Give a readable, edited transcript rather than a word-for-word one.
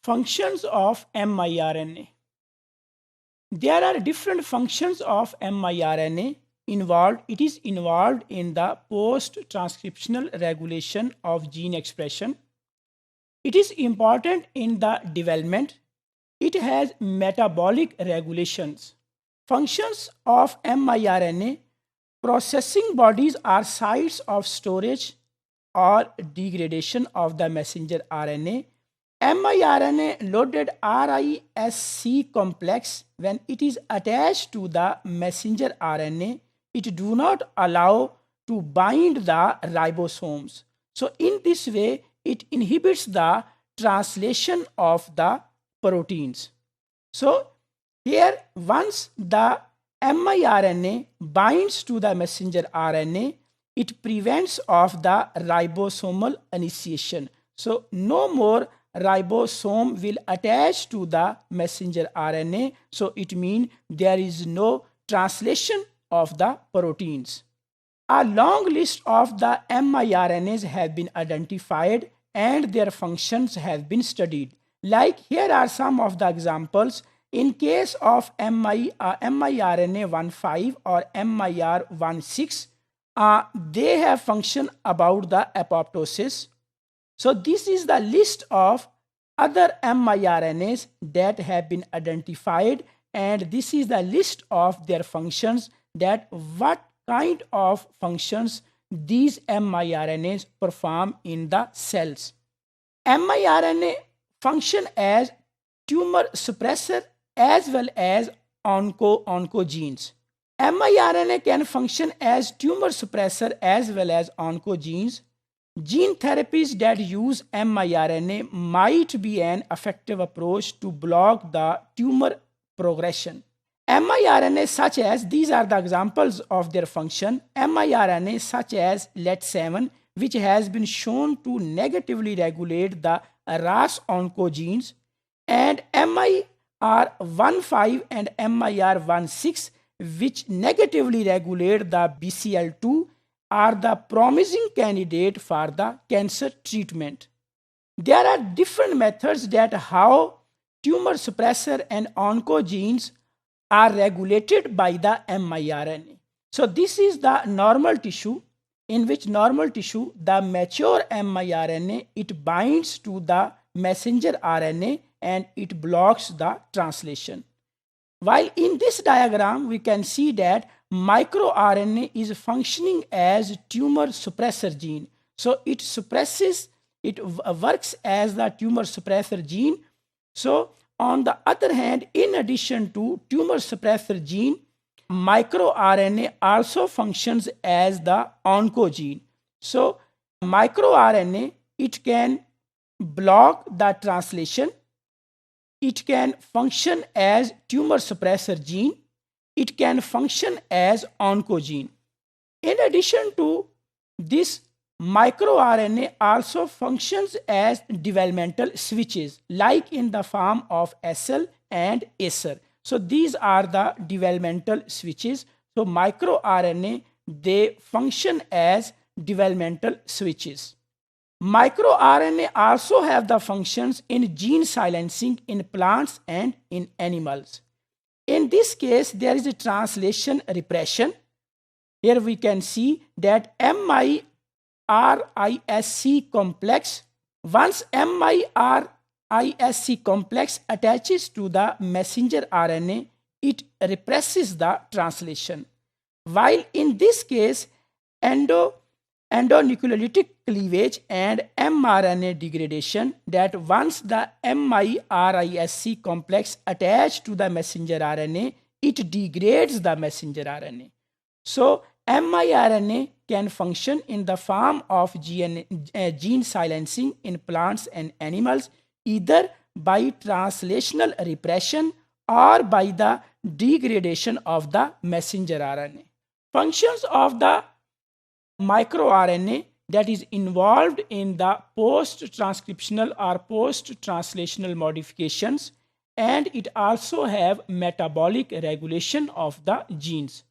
Functions of miRNA. There are different functions of miRNA involved. It is involved in the post-transcriptional regulation of gene expression. It is important in the development. It has metabolic regulations. Functions of miRNA. Processing bodies are sites of storage or degradation of the messenger RNA. miRNA loaded RISC complex, when it is attached to the messenger RNA, it do not allow to bind the ribosomes. So in this way, it inhibits the translation of the proteins. So here, once the miRNA binds to the messenger RNA, it prevents of the ribosomal initiation. So no more ribosome will attach to the messenger RNA. So it means there is no translation of the proteins. A long list of the miRNAs have been identified and their functions have been studied. Like here are some of the examples. In case of miRNA 15 or MIR16, they have function about the apoptosis. So this is the list of other miRNAs that have been identified, and this is the list of their functions, that what kind of functions these miRNAs perform in the cells. miRNA function as tumor suppressor as well as oncogenes. miRNA can function as tumor suppressor as well as oncogenes. Gene therapies that use miRNA might be an effective approach to block the tumor progression. miRNA such as, these are the examples of their function, miRNA such as LET7, which has been shown to negatively regulate the RAS oncogenes, and MIR15 and MIR16, which negatively regulate the BCL2, are the promising candidate for the cancer treatment. There are different methods that how tumor suppressor and oncogenes are regulated by the miRNA. So this is the normal tissue, in which normal tissue, the mature miRNA, it binds to the messenger RNA and it blocks the translation. While in this diagram, we can see that microRNA is functioning as tumor suppressor gene. So it suppresses, it works as the tumor suppressor gene. So on the other hand, in addition to tumor suppressor gene, microRNA also functions as the oncogene. So microRNA, it can block the translation. It can function as tumor suppressor gene. It can function as oncogene. In addition to this, microRNA also functions as developmental switches, like in the form of SL and ACER. So these are the developmental switches. So microRNA, they function as developmental switches. MicroRNA also have the functions in gene silencing in plants and in animals. In this case, there is a translation repression. Here we can see that MIRISC complex, once MIRISC complex attaches to the messenger RNA, it represses the translation. While in this case, endonucleolytic cleavage and mRNA degradation, that once the miRISC complex attached to the messenger RNA, it degrades the messenger RNA. So miRNA can function in the form of gene silencing in plants and animals, either by translational repression or by the degradation of the messenger RNA. Functions of the microRNA that is involved in the post-transcriptional or post-translational modifications, and it also have metabolic regulation of the genes.